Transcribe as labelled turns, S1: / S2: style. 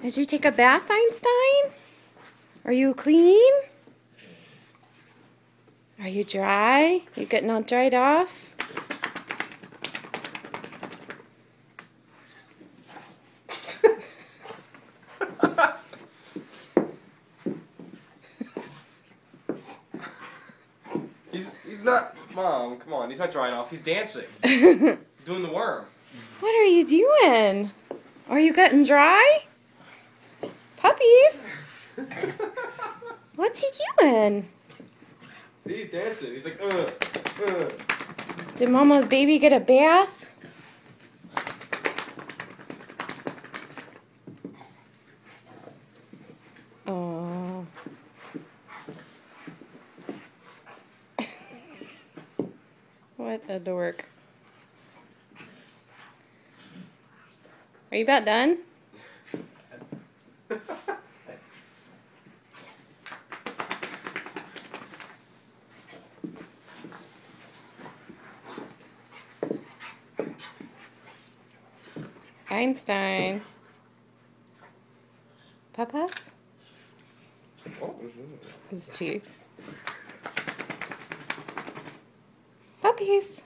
S1: Did you take a bath, Einstein? Are you clean? Are you dry? You getting all dried off?
S2: He's not, Mom, come on, he's not drying off, he's dancing. He's doing the worm.
S1: What are you doing? Are you getting dry? Puppies? What's he doing?
S2: See, he's dancing. He's like,
S1: Did Mama's baby get a bath? Oh. What a dork. Are you about done? Einstein. Papas?
S2: What was that?
S1: His teeth. Puppies.